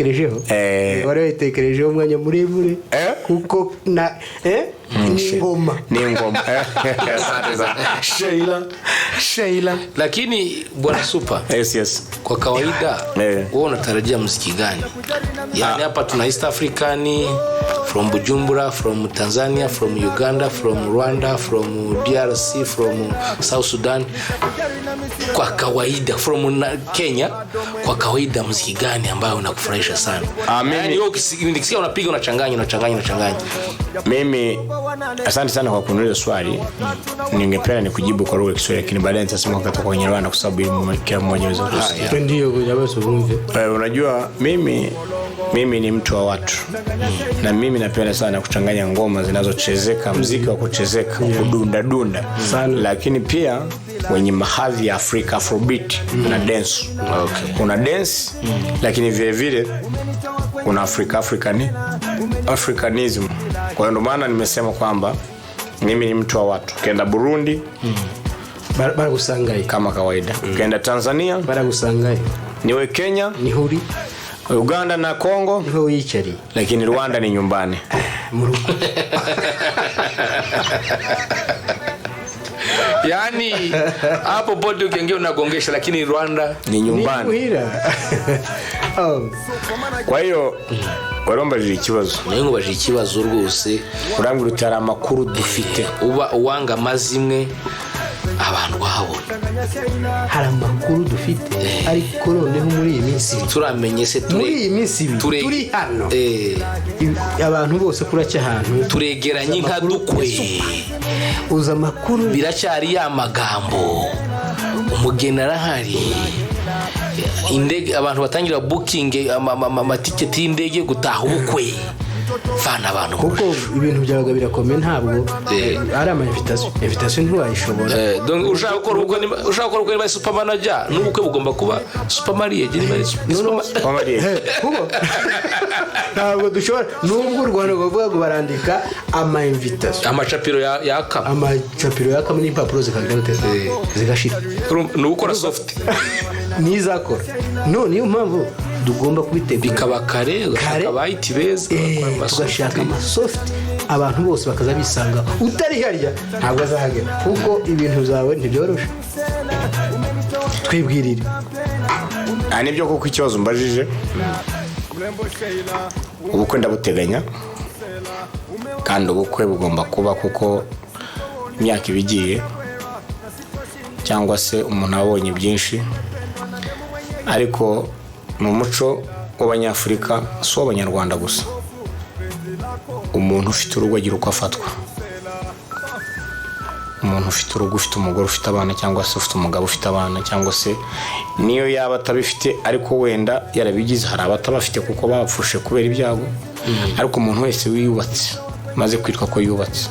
wayitekerejeho wari wayitekerejeho umwanya muremure kuko na ngoma Sheila lakini bwana Super yes kwa kawaida wewe unatarajia muziki gani? Yani hapa tuna East African from Bujumbura, from Tanzania, from Uganda, from Rwanda, from DRC, from South Sudan. Kwa kawaida from Kenya, kwa kawaida muziki gani ambao unakufurahisha sana? Yani wewe ukisikia unapiga unachanganya. Mimi asante sana kwa kuniuliza swali. Ningependa nikujibu kwa lugha ya Kiswahili lakini baadaye nitasema kwa Kinyarwanda kwa sababu kila mmoja anaweza kusikia. Ndio kujabasubunze. Unajua mimi ni mtu wa watu. Na mimi napenda sana kuchanganya ngoma zinazochezeka, muziki wa kuchezeka, kudunda sana, lakini pia wenye mahadhi ya Afrika, Afrobeat na dance. Kuna dance lakini vile vile kuna Africanism. Kwa hiyo ndo maana nimesema kwamba mimi ni mtu wa watu. Kenda Burundi baragusangaye kama kawaida. Kenda Tanzania baragusangaye. Niwe Kenya ni huri. Uganda na Kongo niho yichari. Lakini Rwanda ni nyumbani. Yani hapo bodi ukiingia unagongesha lakini Rwanda ni nyumbani. Kwa hiyo warombaje ikibazo? Nengo baje ikibazo rwose urambira utara amakuru dufite uba uwanga mazimwe abantu babona. Hari amakuru dufite ariko noneho muri iyi minsi turamenye se muri iyi minsi turi hano abantu bose kuracya ahantu turegeranye inka dukwe uza makuru biracyari ya magambo umugenera hari indege abantu batangira booking amatiketi y'indege gutaha ubukwe fana abantu kuko ibintu byabaga birakomeye ntabwo ari ama invitation ntiwayishobora. Donc ushaka gukora ubukwe niba super manager n'ubukwe bugomba kuba super marriage niba super marriage kuko ntabwo dushobora n'ubwo Rwanda bavuga ngo barandika ama invitation amacapiro yakama n'impapuro zigashira n'ubukora soft nizakora niyo mpamvu tugomba kubitega bikaba kare akabayiti beza tugashaka ama soft abantu bose bakaza bisanga utari harya ntabwo azahagera kuko ibintu zawe ntibyoroshe twibwirire. Nibyo kuko ikibazo mbajije ubukwe ndabuteganya kandi ubukwe bugomba kuba kuko imyaka ibigiye cyangwa se umuntu abonye byinshi ariko mu muco w'Abanyafrika so Abanyarwanda gusa umuntu ufite urugo agira uko afatwa. Umuntu ufite urugo ufite umugore ufite abana cyangwa se ufite umugabo ufite abana cyangwa se niyo yaba atabifite ariko wenda yarabigize hari abatabafite kuko bapfushe kubera ibyago ariko umuntu wese wiyubatse maze kwitwa ko yubatse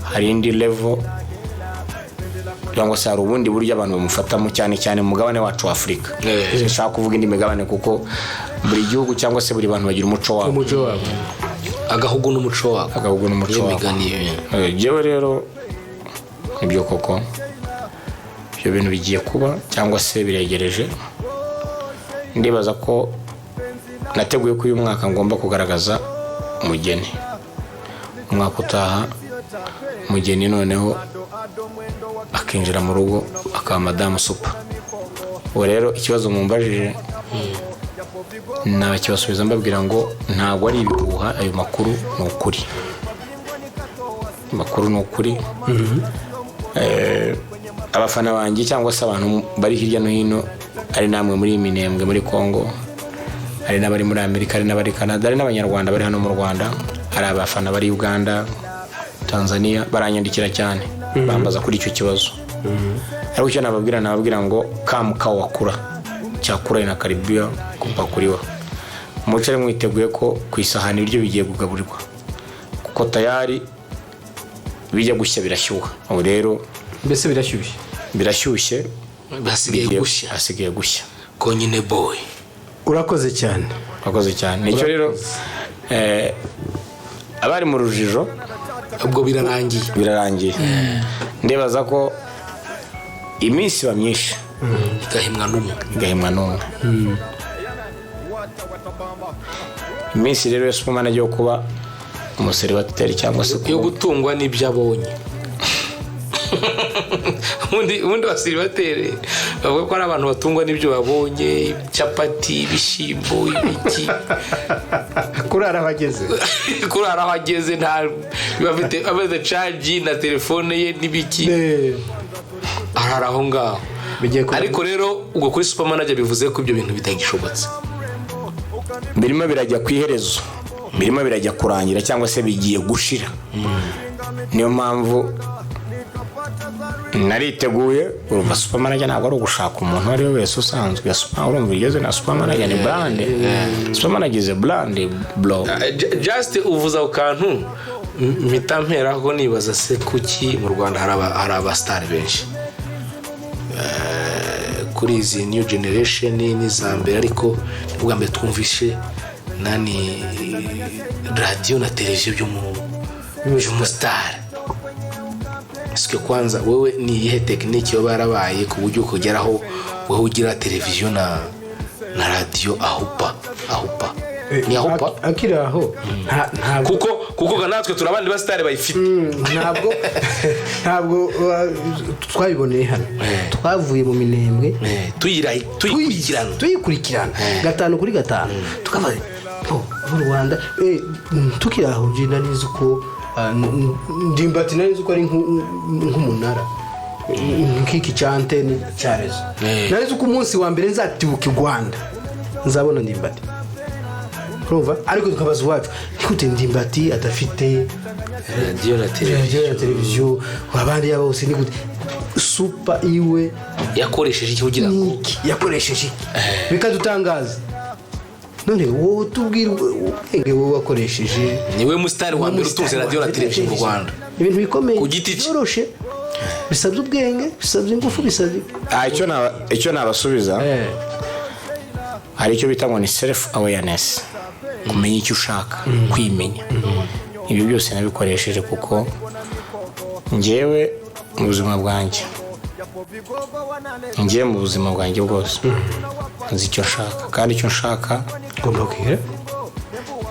hari indi level cyangwa se hari ubundi buryo abantu bamufatamo cyane mu mugabane wacu wa Afrika. Nshaka kuvuga indi migabane kuko buri gihugu cyangwa se buri bantu bagira umuco wabo agahugu n'umuco wabo. Jewe rero nibyo koko ibyo bintu bigiye kuba cyangwa se biregereje. Ndibaza ko nateguye ko uyu mwaka ngomba kugaragaza umugeni. Umwaka utaha umugeni noneho akinjira mu rugo akaba Madame Super. Ubu rero ikibazo mumbajije nabakibasubiza mbabwira ngo ntabwo ari ibihuha, ayo makuru ni ukuri. Makuru ni ukuri. Abafana banjye cyangwa se abantu bari hirya no hino ari namwe muri Minembwe muri Kongo, ari n'abari muri Amerika, ari n'abari Canada, ari n'Abanyarwanda bari hano mu Rwanda, ari abafana bari Uganda, Tanzania baranyandikira cyane bambaza kuri icyo kibazo. Ariko icyo nababwira ngo kamuka wakura cyakura na Karibia kupakuriwa. Mucere mwiteguye ko kwisahana ibiryo bigiye kugaburirwa kuko tayari bijya gushya birashyuha. Ubu rero mbese birashyushye basigaye gushya konyine boy. Urakoze cyane. Nicyo rero abari mu rujijo ubwo birarangiye. Ndibaza ko iminsi bamyisha igahimwa n'umwe. iminsi rero ya supermanager yo kuba umuseribateri cyangwa se yo gutungwa n'ibyo abonye. ubundi baseribateri bavuga ko ari abantu batungwa n'ibyo babonye, capati, ibishyimbo, ibiki. kurara bageze nta bafite charge na telefone ye n'ibiki, arara aho ngaho. Ariko rero ubwo kuri supermanager bivuze ko ibyo bintu bitagishobotse, birimo birajya ku iherezo, birimo birajya kurangira cyangwa se bigiye gushira. Niyo mpamvu nariteguye. Urumva supermanager ntabwo ari ugushaka umuntu ari we wese usanzwe. Urumva igeze na supermanager ni brand. Supermanager is a brand bro. Just uvuza ako kantu mpita mperaho nibaza se kuki mu Rwanda hari abastar benshi kuri izi new generation n'izambere, ariko ubwa mbere twumvishe nani radio na televiziyo by'umustar. Sike kwanza wewe ni ihe technique yo barabaye ku buryo kugeraho wewe ugira televiziyo na radio ahupa ni ahupa akiraho kuko natwe turabandi basitari bayifite. ntabwo twabiboneye hano. Twavuye mu Minembwe tuyikurikirana 5 kuri 5 tukava mu Rwanda tukiraho jina nizuko ndimbati nizuko ari nk'umunara nk'iki cyante ni cyarezo. Nizuko umunsi wa mbere nzatibuka u Rwanda nzabona ndimbati. Prova ariko tukabaza wacu ikute ndimbati adafite radio na televiziyo abandi yaba bose ni gute super iwe yakoresheje iki kugira ngo yakoresheje bikadutangaza. None wowe tubwira ubwenge wowe wakoresheje, niwe mustar wa mbere utunze radio na televiziyo mu Rwanda. Ibintu bikomeye yoroshe, bisabye ubwenge, bisabye ingufu, bisabye icyo nabasubiza. Hari icyo bita ngo ni self awareness, kumenya icyo ushaka, kwimenya. Ibyo byose nabikoresheje kuko njyewe mu buzima bwanjye bwose nzi icyo nshaka, kandi icyo nshaka ngomba kwira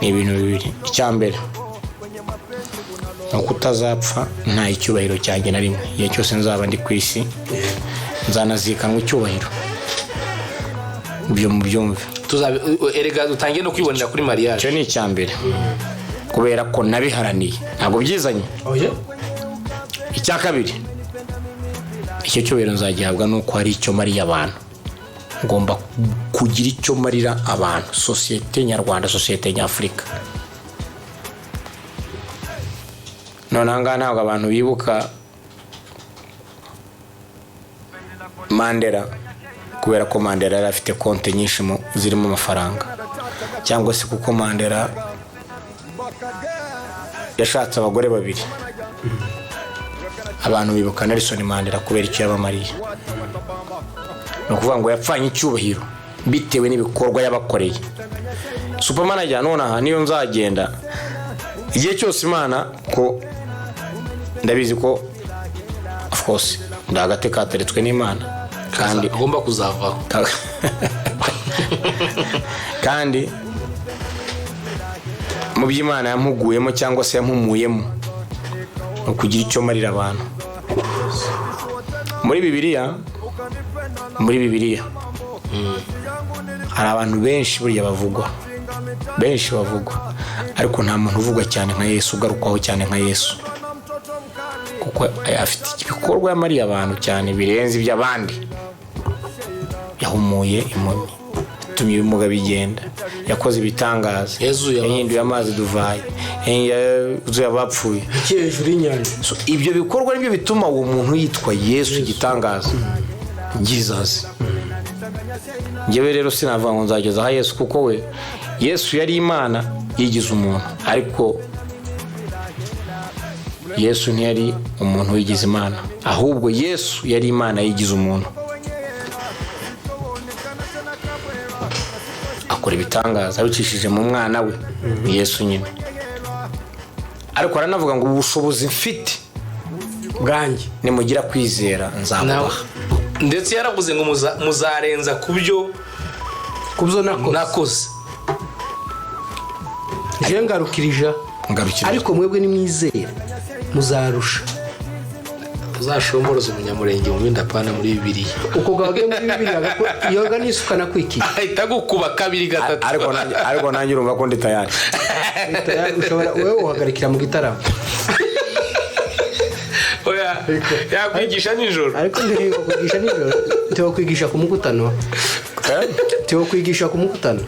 ni ibintu bibiri. Icya mbere ni ukutazapfa nta icyubahiro cyanjye na rimwe. Igihe cyose nzaba ndi ku isi nzanazikanwa icyubahiro. Ibyo mubyumve. Erega dutangiye no kwibonera kuri mariage. Cyo ni icya mbere kubera ko nabiharaniye, ntabwo byizanye. Icya kabiri, icyo cyubahiro nzagihabwa nuko hari icyo mariya abantu. Ngomba kugira icyo marira abantu, societe nyarwanda, societe nyafrika. None anga ntabwo abantu bibuka Mandela kubera ko Mandela yari afite konti nyinshi zirimo amafaranga, cyangwa se kuko Mandela yashatse abagore babiri. Abantu bibuka Nelson Mandela kubera icyo yabamariye. No kuvuga ngo yapfanye icyubahiro bitewe n'ibikorwa yabakoreye. Supermanager none aha niyo nzagenda igihe cyose Imana ko ndabizi ko of course ndagate kateretswe n'Imana kandi agomba kuzavaho. Kandi mu by'Imana yampuguyemo cyangwa se yampumuyemo no kugira icyo marira abantu. Muri Bibiliya hari abantu benshi burya bavugwa, ariko nta muntu uvugwa cyane nka Yesu, ugarukwaho cyane nka Yesu, kuko afite ibikorwa yamariye abantu cyane birenze iby'abandi. Yahumuye impumyi, yatumye ibimuga bigenda, yakoze ibitangaza, yahinduye amazi duvaye, yazuye abapfuye hejuru y'inyanja. Ibyo bikorwa nibyo bituma uwo muntu yitwa Yesu igitangaza, Jesus. Njyewe rero sinavuga ngo nzageza ha Yesu, kuko we Yesu yari Imana yigize umuntu, ariko Yesu ntiyari umuntu wigize Imana, ahubwo Yesu yari Imana yigize umuntu. Akora ibitangaza abicishije mu mwana we Yesu nyine. Ariko aranavuga ngo ubushobozi mfite bwanjye nimugira kwizera nzabaha. Ndetse yaravuze ngo muzarenza kubyo nakoze. je ngarukirija ariko mwebwe nimwizera muzarusha uzashomoroza umunyamurenge mu bindi apana muri Bibiliya uko gabage muri Bibiliya yoga nisukana kwiki ahita gukuba kabiri gatatu ariko nanjye urumva ko ndi tayari ushobora wewe uhagarikira mu gitaramo oya yakwigisha nijoro ariko ndiho kwigisha nijoro ndiho kwigisha kumukutano ndiho kwigisha kumukutano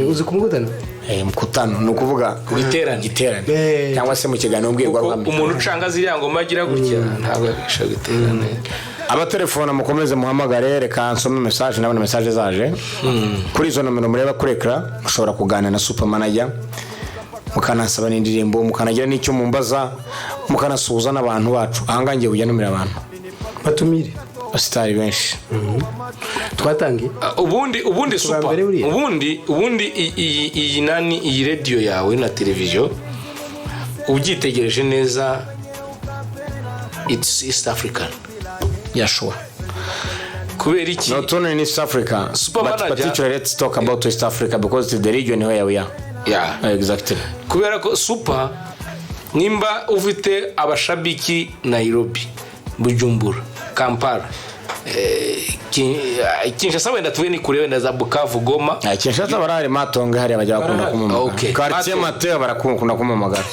uzi kumukutano mukutano ni ukuvuga giterane cyangwa se mu kiganiro mbwirwaruhame umuntu ucanga ziriya ngoma agira gutya ntabwo yakwisha guterane abatelefona mukomeze muhamagare reka nsome message nabone message zaje kuri izo nomero mureba kuri ekra mushobora kuganira na super manager mukanasaba n'indirimbo mukanagira n'icyo mumbaza mukanasuhuza n'abantu bacu ahangangiye kujya numira abantu batumire abasitari benshi twatangiye ubundi super ubundi iyi nani iyi radio yawe na television ubyitegereje neza it's East African yashua kubera iki not only in East Africa but particularly let's talk about East Africa because it's the region where we are exactly kubera ko super nimba ufite abashabiki Nairobi Bujumbura Kampala Kinshasa wenda tuwe ni kure wenda za Bukavu Goma Kinshasa barari matonga hari abajya bakunda kumumagara quartier Mateo barakunda kumumagara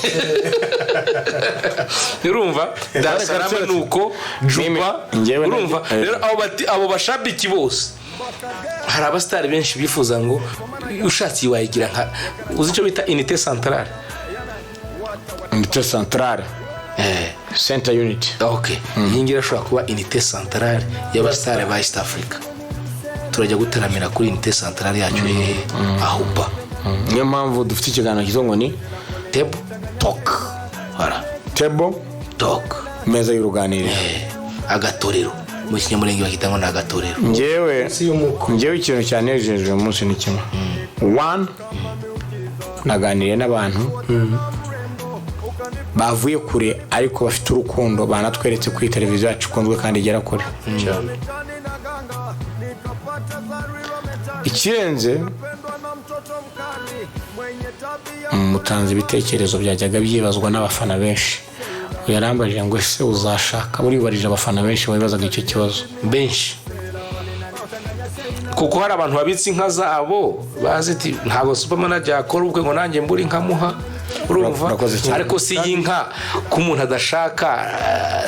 urumva Dar es Salaam nuko Juba urumva rero abo bashabiki bose hari abastari benshi bifuza ngo ushatse wayigira nka uzi cyo bita unité centrale center unit okay yingira shobora kuba unité centrale y'abastari ba East Africa turajya gutaramira kuri unité centrale yacu ahuba niyo mpamvu dufite ikiganiro kizongo ni table talk table talk meza y'uruganiriro agatorero mu Kinyamulenge bakitanga na agatorero ngewe ikintu cyanejeje umunsi ni kimwe one naganiriye n'abantu bavuye kure ariko bafite urukundo banatweretse kuri televiziyo yacu kunzwe kandi igera kure ikirenze mutanze ibitekerezo byajyaga byibazwa n'abafana benshi yarambajije ngo ese uzashaka buribarije abafana benshi babibazaga icyo kibazo benshi kuko hari abantu babitse inka zabo bazi ati ntabwo super manager akora ubwe ngo nanjye mburi nkamuha urumva ariko si yinka ku muntu adashaka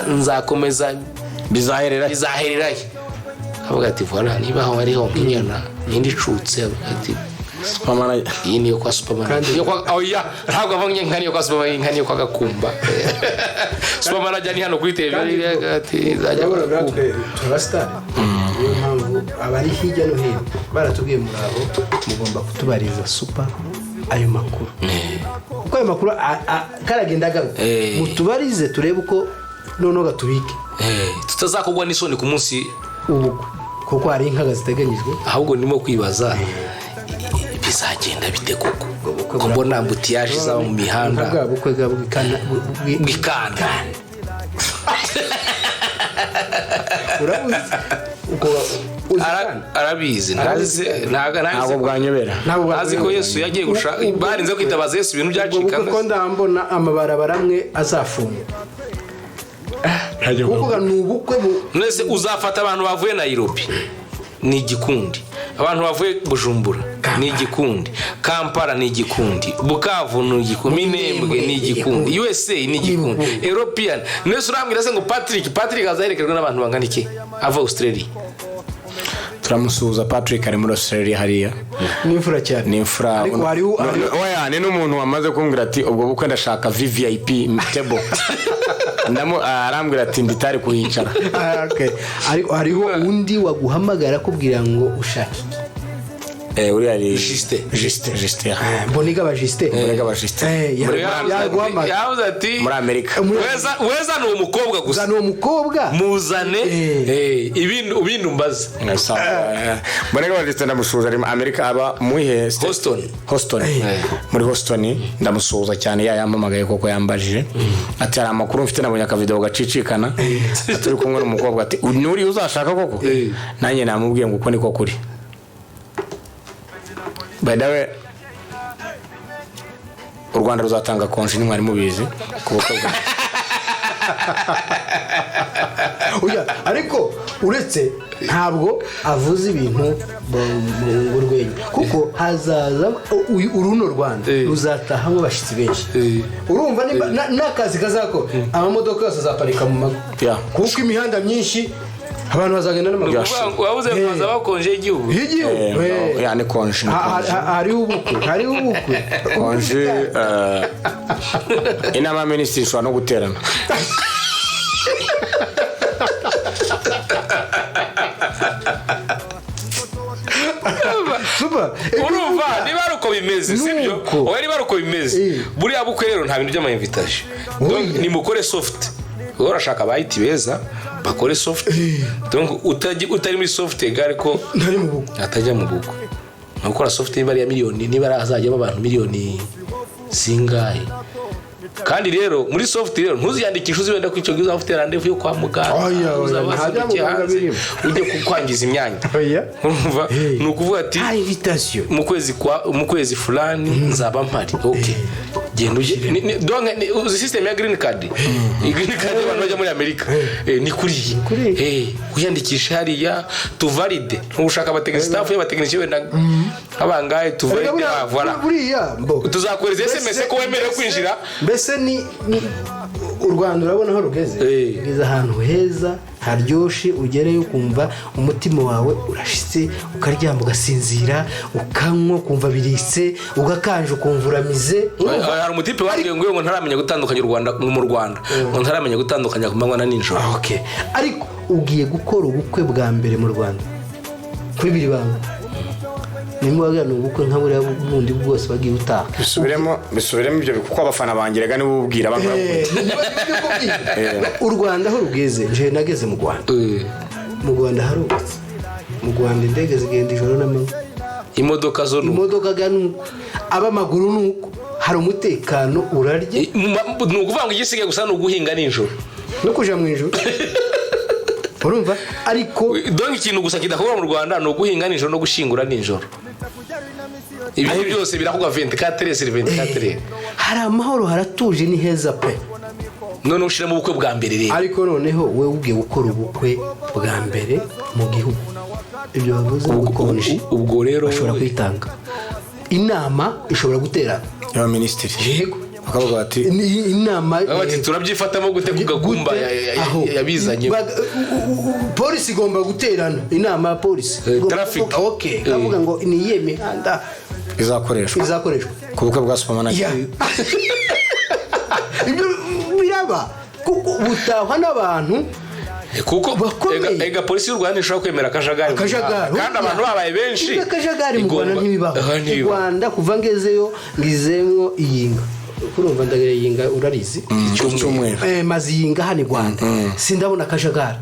nzakomeza bizaherera avuga ati voilà niba aho hariho nk'inyana indi cutse ati Superman iyi niyo kwa Superman yo kwa oya ntabwo avanye nka niyo kwa Superman inka niyo kwa Gakumba Superman ajya hano kuri televiziyo ati zajya turastar niyo mpamvu abari hirya no hino baratubwiye murabo mugomba kutubariza super ayo makuru kuko ayo makuru karagenda garuka mutubarize turebe uko nono gatubike tutazakugwa n'isoni ku munsi ubu kuko hari inka ziteganyijwe ahubwo ndimo kwibaza bizagenda bite koko kubona ambutiyaje za mu mihanda bukwe bwikana arabizi ntabwo bwanyobera azi ko Yesu yagiye gushaka barinze kwitabaza Yesu ibintu byacika kuko ndambona amabarabara amwe azafunga kuko n'ubukwe nese uzafata abantu bavuye Nairobi ni igikundi abantu bavuye Bujumbura ni igikundi Kampala ni igikundi Bukavu ni igikundi Minembwe ni igikundi USA ni igikundi European nese urambwira se ngo Patrick azaherekezwa n'abantu bangana iki ava Australia turamusuhuza Patrick ari muri Australia hariya n'imfura cyane n'imfura oya ni n'umuntu wamaze kumbwira ati ubwo bukwe ndashaka VIP table arambwira ati nditari kuhicara okay hariho undi waguhamagara kubwira ngo ushake uri ari Juste Boniga ba Juste yavuze ati muri Amerika weza no umukobwa gusa no umukobwa muzane ibintu mbaza Boniga ba Juste ndamusuhuza ari Amerika aba muhe Houston muri Houston ndamusuhuza cyane yampamagaye koko yambajije ati hari amakuru mfite nabonye akavideo gacicikana turi kumwe n'umukobwa ati nuri uzashaka koko nanjye namubwiye ngo uko niko kuri by the way u Rwanda ruzatanga konji nimwari mubizi kuboko Oya, ariko uretse ntabwo avuze ibintu mu rwenya kuko hazaza uruno Rwanda ruzatahamo abashitsi benshi. Urumva n'akazi kazako amamodoka yose azaparika mu mago kuko imihanda myinshi abantu bazagenda n'amaguru. Wabuze kuza bakonje igihugu yani konji hari ubukwe konji inama minisitiri ishobora no guterana. urumva niba ari uko bimeze sibyo oya niba ari uko bimeze buriya bukwe rero nta bintu by'ama invitation donc ni mukore soft urashaka abayiti beza bakore soft donc utari muri soft egare ko ntari mu bukwe atajya mu bukwe nukora soft niba ari miliyoni niba azajyamo abantu miliyoni zingahe kandi rero muri soft rero ntuziyandikisha uzibenda ko icyo gihe uzafite rendez-vous yo kwa muganga ujye kukwangiza imyanya urumva nukuvuga ati invitation mu kwezi fulani nzaba mpari okay genda donc uzi system ya green card abantu bajya muri Amerika ni kuri kuyandikisha hariya tu valide ushaka abatekinisiye staff y'abatekinisiye wenda abangaye tu valide voilà buriya tuzakoreza SMS ko wemerewe kwinjira mbese ni u Rwanda urabona aho rugeze ngeze ahantu heza haryoshe ugereyo kumva umutima wawe urashitse ukaryama ugasinzira ukanywa kumva birise ugakanje ukumva uramize. Hari umutipe wabwiye ngo ntaramenya gutandukanya u Rwanda mu Rwanda ngo ntaramenya gutandukanya ku manywa na ninjoro. Okay, ariko ugiye gukora ubukwe bwa mbere mu Rwanda kuri biri banga nimwe wagana ubukwe nka buriya bundi bwose bagiye utaha bisubiremo ibyo kuko abafana bangeraga nibo ubwira abantu u Rwanda aho rugeze nje nageze mu Rwanda mu Rwanda harubatse mu Rwanda indege zigenda ijoro n'amanywa imodoka zo imodoka ganu abamaguru nuko hari umutekano urarye nukuvuga ngo igisigaye gusa no guhinga ninjoro no kuja mu ijoro urumva ariko donc ikintu gusa kidakora mu Rwanda no guhinga ninjoro no gushingura ninjoro ibintu byose birakuga 24/24 hari amahoro haratuje ni heza pe none ushira mu bukwe bwa mbere rero ariko noneho wewe ugiye gukora ubukwe bwa mbere mu gihugu ibyo bavuze ubukonji ubwo rero bashobora kwitanga inama ishobora gutera ya ministeri yego akavuga ati inama bati turabyifatamo gute kugakumba yabizanye polisi igomba guterana inama ya polisi traffic okay kavuga ngo ni yeme handa izakoreshwa ku bukwe bwa supermanager ibyo biraba kuko butahwa n'abantu kuko ega polisi y'u Rwanda ishobora kwemera akajagari kandi abantu babaye benshi akajagari mu Rwanda ntibibaho mu Rwanda kuva ngezeyo ngizemwo iyinga kurumva ndagere yinga urarizi icyumweru mazi yinga hano i Rwanda sindabona akajagari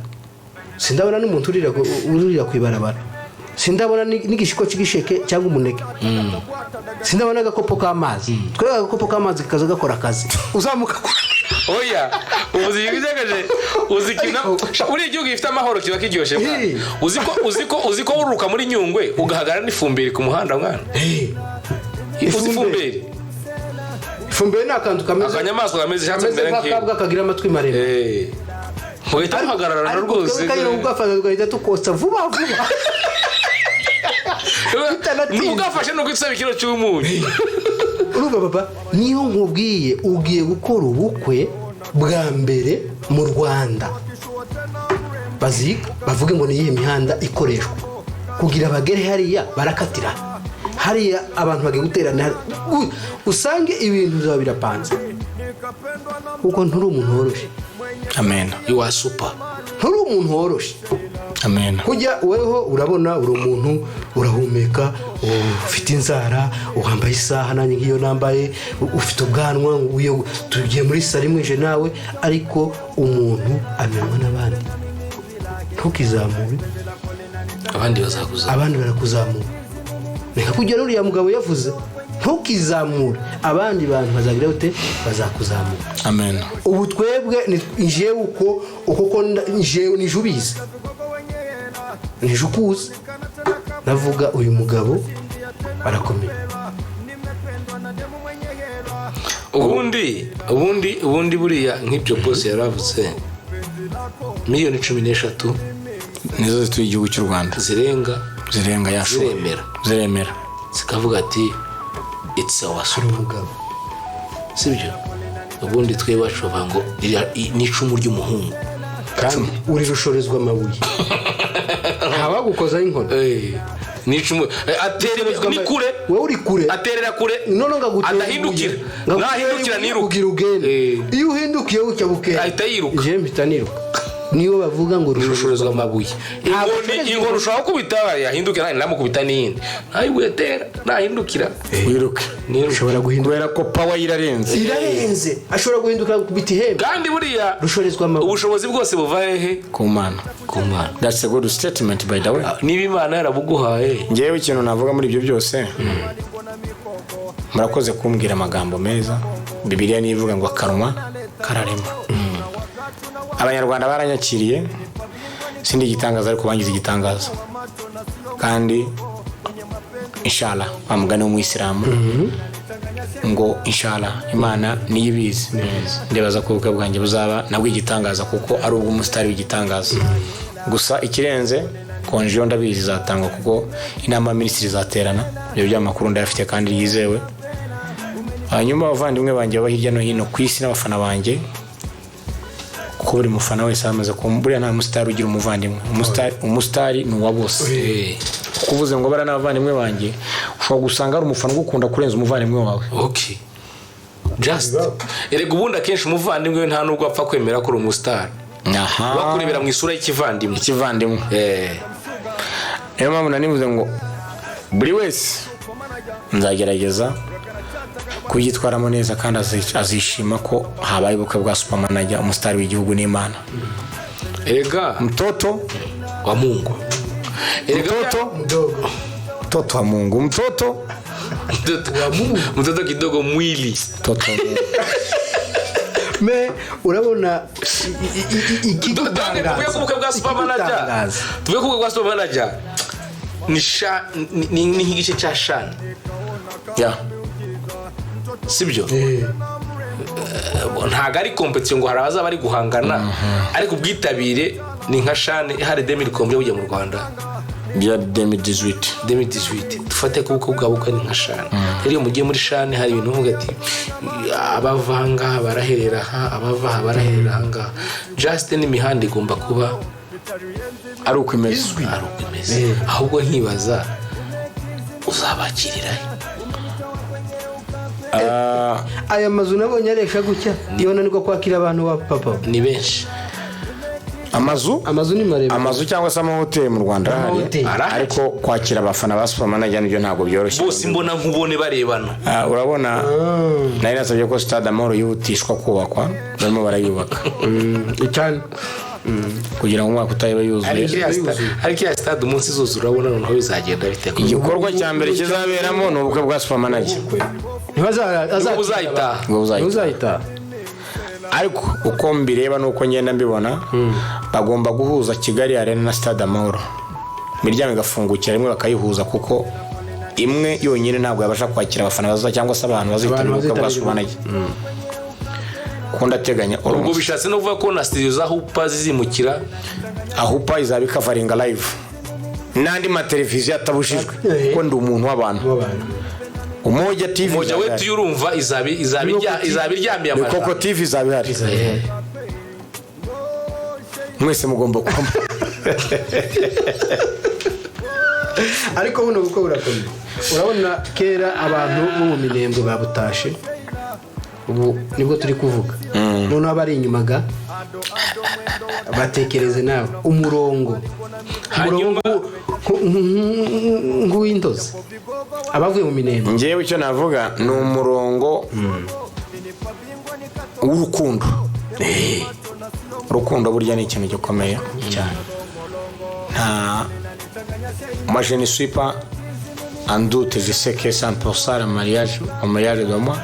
sindabona n'umuntu urira kwibarabara sindabona n'igishiko cy'igisheke cyangwa umuneke sindabona agakopo k'amazi twega agakopo k'amazi kaza gakora akazi uzamuka oya uzigijagaje uzikina uri igihugu gifite amahoro kiba kiryoshe uziko ururuka muri Nyungwe ugahagarara n'ifumbire ku muhanda mwana ifumbire nakantu kameze akanyamaswa kameze cyane mbere nk'akabwa kagira amatwi maremare uhita uhagarara rwose kandi ugafata ugahita tukotsa vuba ntugafashe no kwitsa ikiro cy'umunyu urumva baba niyo nkubwiye ugiye gukora ubukwe bwa mbere mu Rwanda bavuge ngo ni iyi mihanda ikoreshwa kugira abagere hariya barakatira hariya abantu bagiye guterana usange ibintu bizaba birapanze kuko nturi umuntu woroshe. Amen. You are super. Nturi umuntu woroshe. Amen. Kujya weho urabona uri umuntu urahumeka ufite inzara uhambaye isaha nanjye ngiyo nambaye ufite ubwanwa tugiye muri sari mweje nawe ariko umuntu amenywa n'abandi ntukizamure abandi barakuzamura reka kujya n'uriya mugabo yavuze ntukizamure abandi bantu bazagira ute bazakuzamura. Amen. Ubu twebwe nje uko nje nijubize nijukuze navuga uyu mugabo arakomeye ubundi buriya nk'ibyo boss yaravuze miliyoni 13 nizo zituye igihugu cy'u Rwanda zirenga ziremera zikavuga ati it's our super sibyo ubundi twe bacu bavuga ngo ni icumu ry'umuhungu kandi uri rushorezwa amabuye ntawagukoza inkono ni icumu aterera ni kure wowe uri kure aterera kure none adahindukira nahindukira niruka iyo uhindukiye ucya buke ahita yiruka je mpita niruka niyo bavuga ngo rushorezwa amabuye ingono ushaka kubita yahindukira namukubita n'indi ayibuye tera nahindukira wiruka ushobora guhindura ko power irarenze ashobora guhindukira kubita ihembe kandi buriya rushorezwa amabuye ubushobozi bwose buva hehe ku Mana that's a good statement by the way niba Imana yarabuguhaye ngewe ikintu navuga muri ibyo byose murakoze kumbwira amagambo meza Bibiliya nivuga ngo akaruma kararema Abanyarwanda baranyakiriye sindi gitangaza ariko bangize igitangaza kandi inshallah amugane w'umuyisilamu ngo inshallah Imana niyibizi ndebaza ko ubukwe bwanjye buzaba nabwo igitangaza kuko ari ubwo umusitari w'igitangaza gusa ikirenze Konji yo ndabizi zatangwa kuko inama minisitiri zaterana ibyo byamakuru ndafite kandi yizewe hanyuma abavandimwe banjye baba hirya no hino ku isi n'abafana banjye ko buri mufana wese amaze kumbura nta musitari ugira umuvandimwe umusitari ni uwa bose kuvuze ngo bara n'abavandimwe banjye ushobora gusanga ari umufana ugukunda kurenza umuvandimwe wawe okay just erega ubundi akenshi umuvandimwe nta nubwo apfa kwemera ko uri umusitari wakurebera mu isura y'ikivandimwe niyo mpamvu nanivuze ngo buri wese nzagerageza kuyitwaramo neza kandi azishima ko habaye ubukwe bwa supermanager umusitari w'igihugu n'Imana mtoto wa Mungu mtoto wa Mungu mtoto kidogo mwili mtoto me urabona ikitangaza tuvuye ku bwa supermanager ni nk'igice cya shani sibyo ntago ari competition ngo harabaza bari guhangana ariko ubwitabire ni nka shani hari 2000 kombe bujya mu Rwanda bya 2018 dufate ko bukwe ni nka shani rero mugiye muri shani hari ibintu uvuga ati abavanga baraherera abava baraherera hanga just n'imihanda igomba kuba ari uko imeze ahubwo nkibaza uzabakirira aya mazu nabonye aresha gutya iyo naniko kwakira abantu ba papa ni benshi amazu ni marebe amazu cyangwa se amahoteli mu Rwanda ariko kwakira abafana ba supermanager nibyo ntabwo byoroshye bose mbona nkubone barebana urabona nari nasabye ko stade Amahoro yihutishwa kubakwa barimo barayubaka cyane kugira ngo umwaka utayiba yuzuye ariko ya stade umunsi zose urabona noneho bizagenda biteko igikorwa cya mbere kizaberamo ni ubukwe bwa supermanager uzayita ariko uko mbireba nuko ngenda mbibona bagomba guhuza Kigali Arena na Stade Amahoro imiryango igafungukira rimwe bakayihuza kuko imwe yonyine ntabwo yabasha kwakira abafana baza cyangwa se abantu bazitabira ubukwe bwa supermanager kundateganya ubwo bishatse no kuvuga ko na studio za Hupa zizimukira Hupa izaba ikavaringa live n'andi mateleviziyo atabushijwe ko ndi umuntu w'abantu Umoja TV Umoja wetu yurumva izabiryamiye amara Koko TV izabihari mwese mugomba kwamba ariko buno buko burakomeye urabona kera abantu bo mu Minembwe babutashe ubu nibwo turi kuvuga none abari inyumaga batekereze nawe umurongo ngwindoze abavuye mu Minembwe ngewe icyo navuga ni umurongo w'urukundo urukundo burya ni ikintu gikomeye cyane moi je ne suis pas en doute, je sais que 100% le mariage de moi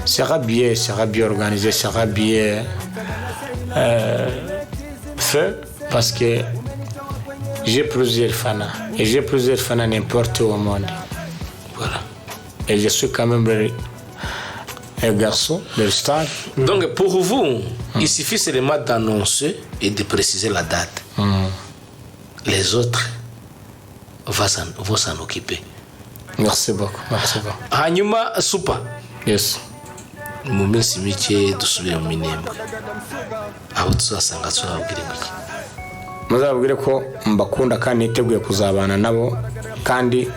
sera bien organisé, sera bien fait parce que j'ai plusieurs fans et j'ai plusieurs fans n'importe où au monde. Voilà. Et je suis quand même un garçon le star. Donc pour vous il suffit seulement d'annoncer et de préciser la date. Les autres vont s'en occuper. Merci beaucoup. Hanyuma super. Yes. Mu minsi mike dusubire mu Minembwe aho tuzasanga tuzababwira iki. Muzababwire ko mbakunda kandi niteguye kuzabana nabo, kandi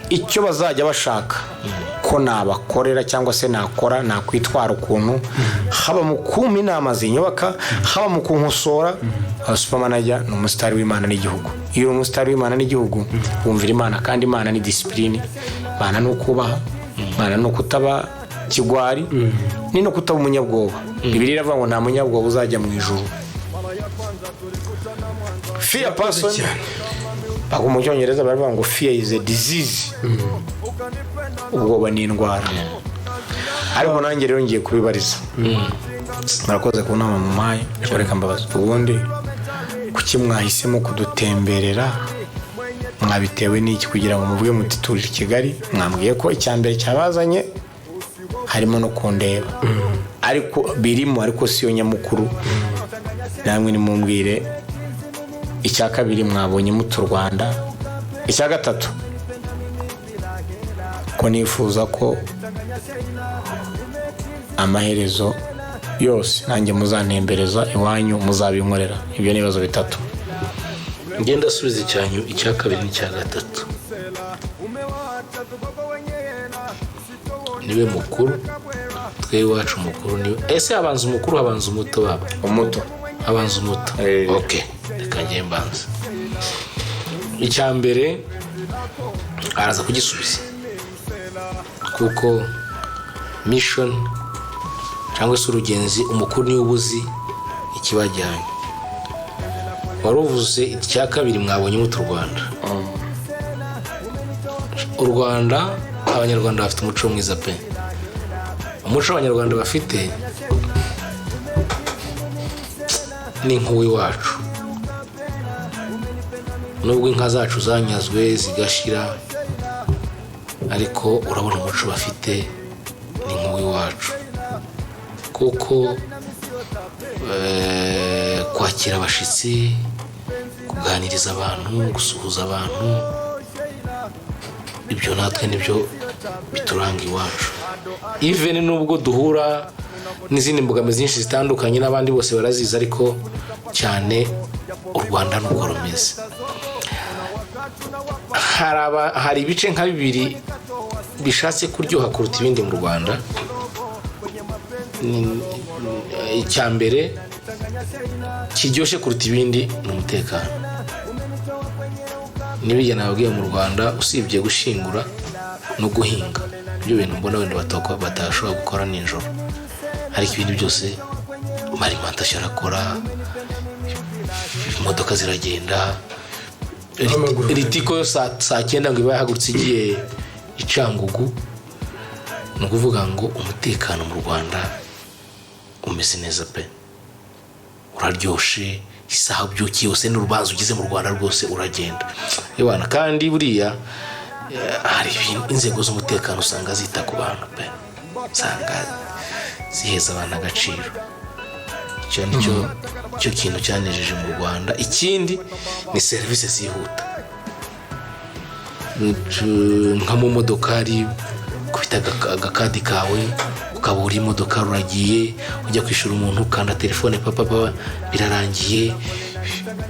icyo bazajya bashaka ko nabakorera cyangwa se nakora nakwitwara ukuntu, haba mu kumpa inama zinyubaka, haba mu kunkosora. Supermanager ni umusitari w'Imana n'igihugu. Iyo uri umusitari w'Imana n'igihugu wumvira Imana, kandi Imana ni discipline, Imana ni ukubaha, Imana ni ukutaba kigwari, ni no kutaba umunyabwoba. Bibiliya iravuga ngo nta munyabwoba uzajya mu ijuru. Fear person. Ako mu Cyongereza baravuga ngo fear is a disease. Ubwoba ni indwara. Ariko nanjye rero ngiye kubibariza. Murakoze ku nama mu mayi, reka mbabaza. Ubundi kuki mwahisemo kudutemberera? Mwabitewe n'iki kugira ngo muvuge muti turi Kigali? Mwambwiye ko icyambere cyabazanye harimo no kundeba. Ariko birimo, ariko siyo nyamukuru. Namwe nimumbwire icya kabiri mwabonye mutu Rwanda. Icya gatatu ko nifuza ko amaherezo yose nanjye muzantembereza iwanyu, muzabinkorera. Ibyo nibazo bitatu. Ngenda subiza icyanyu icya kabiri n'icya gatatu. Niwe mukuru, twe iwacu mukuru niwe. Ese abanza umukuru abanza umuto baba? Umuto. Abanza umuto. Okay, reka ngiye mbanza. Icya mbere araza kugisubiza kuko mission cyangwa se urugenzi umukuru niwe ubuzi ikibajyanye. Waruvuze icya kabiri mwabonye mu Rwanda. U Rwanda, Abanyarwanda bafite umuco mwiza pe. Umuco Abanyarwanda bafite ni nk'uwi wacu. Nubwo inka zacu zanyazwe zigashira, ariko urabona umuco bafite ni nk'uwi wacu. Kuko kwakira abashitsi, kuganiriza abantu, gusuhuza abantu, ibyo natwe nibyo bituranga iwacu. Even nubwo duhura n'izindi mbogamizi nyinshi zitandukanye n'abandi bose baraziza, ariko cyane u Rwanda nuko rumeze. Hari ibice nka bibiri bishatse kuryoha kuruta ibindi mu Rwanda. Icya mbere kiryoshye kuruta ibindi ni umutekano. Nibijya nababwiye mu Rwanda usibye gushingura no guhinga, ibyo bintu mbona wenda batashobora gukora nijoro, ariko ibindi byose alimentation arakora, imodoka ziragenda. Ritiko saa 9 ngo ibahagurutse igiye Icangugu. No kuvuga ngo umutekano mu Rwanda umeze neza pe, uraryoshe. Isaha byukiye ose n'urubanza ugize mu Rwanda rwose uragenda yebana. Kandi buriya hari inzego z'umutekano usanga zita ku bantu pe, usanga ziheza abantu agaciro. Icyo nicyo kintu cyanejeje mu Rwanda. Ikindi ni service zihuta, nka mu modokari kubita agakadi kawe ukabura imodoka ruragiye, ujya kwishura umuntu ukanda telefone papa birarangiye,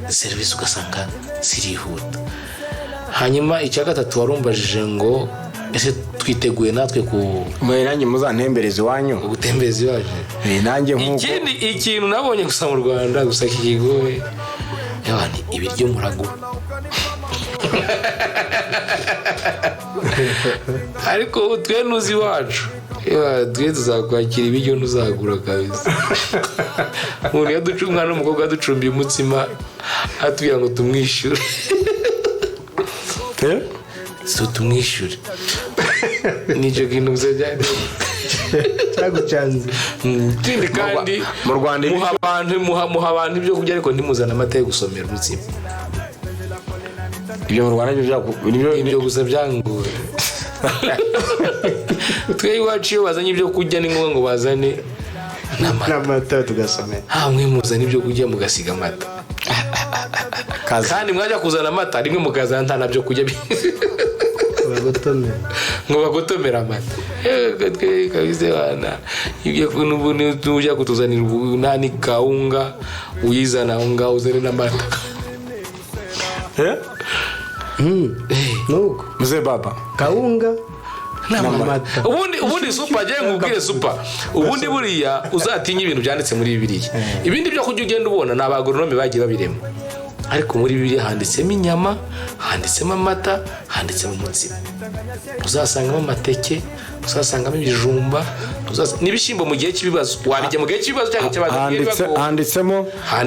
service ugasanga zirihuta. Hanyuma icya gatatu warumbajije ngo ese twiteguye natwe ku nanjye muzantembereza iwanyu. Gutembereza iwaje nanjye nkuko ikindi ikintu nabonye gusa mu Rwanda gusa kigoye yabani ibiryo muragura. Ariko twe nuzi wacu twe tuzakwakira ibiryo ntuzagura kabisa. Umuntu yaducunga n'umukobwa yaducumbiye umutsima atubwira ngo tumwishyure. So tumwishyure nicyo kintu uzajyana cyagucanze. Ikindi kandi mu Rwanda muha abantu ibyo kurya, ariko ntimuzana amata yo gusomera umutsima. Ibyo mu Rwanda ibyo gusa byanguye. twe iwacu iyo bazanye ibyo kurya ni ngombwa ngo bazane n'amata tugasomera mwe muzana ibyo kurya mugasiga amata kandi mwajya kuzana amata rimwe mukazana nta nabyo kurya ngo bagotomera amata twe kabise bana ibyo kuntu tujya kutuzanira nani kaunga uyizana unga uzane n'amata nuko mzee baba kaunga n'amata ubundi super je ngubwire super ubundi buriya uzatinya ibintu byanditse muri Bibiliya ibindi byo kujya ugenda ubona n'abagoronome bagiye babirema ariko muri Bibiliya handitsemo inyama handitsemo amata handitsemo umutsima uzasangamo amateke uzasangamo ibijumba n'ibishimbo mu gihe cy'ibibazo wabijya mu gihe cy'ibibazo cyangwa cy'abagiye handitsemo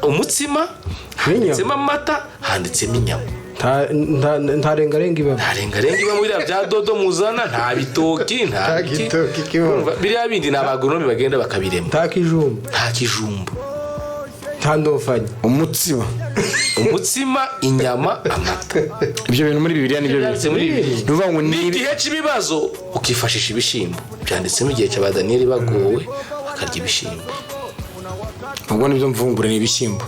umutsima handitsemo amata handitsemo inyama ntarengarenga iba mu biriya bya dodo muzana nta bitoki nta gitoki biriya bindi n'abagoronome bagenda bakabirema nta kijumba nta ndofanya umutsima inyama amata ibyo bintu muri Bibiliya nibyo bivuga ngo ni igihe cy'ibibazo ukifashisha ibishimbo byanditsemo igihe cya Daniel bagowe bakarya ibishimbo ubwo nibyo mvungure ni ibishimbo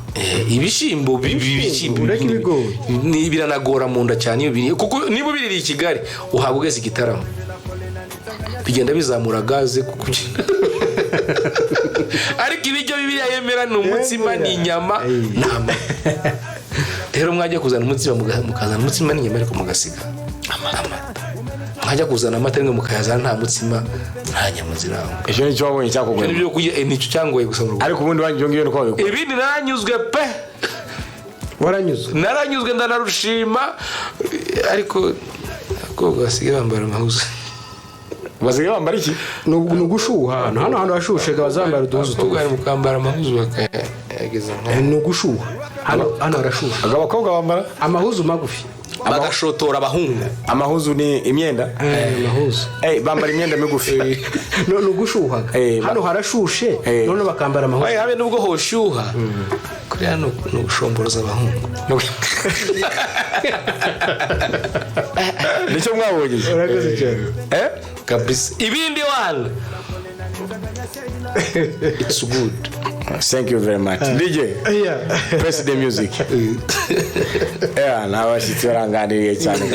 ni biranagora mu nda cyane kuko niba biririye i Kigali uhabwa ugeze igitaramo bigenda bizamura gaze kuko ariko ibiryo Bibiliya yemera ni umutsima ni inyama n'amata rero mwajya kuzana umutsima mukazana umutsima n'inyama ariko mugasiga amata mwajya kuzana amata rimwe mukayazana nta mutsima nta nyama zirangwa icyo nicyo wabonye cyakogoye n'ibyo kujya nicyo cyangoye gusa mu Rwanda ariko ubundi wanjye ngiye nuko wabikora ibindi naranyuzwe pe naranyuzwe ndanarushima ariko basigaye bambara amahuzu basigaye bambara iki ni ugushuha hano hashushe bazambara uduhuzu tugari mukambara amahuzu bakayageza ni ugushuha hano harashusha abakobwa bambara amahuzu magufi bagashotora abahungu amahuzu ni imyenda amahuzu bambara imyenda migufi no ugushuha hano harashushe none bakambara amahuzu habe nubwo hoshyuha kuri hano no gushomboroza abahungu nicyo mwabonye urakoze cyane kabisa ibindi wana it's good. Thank you very much. DJ, press the music. Nabashitsi baranganiriye cyane.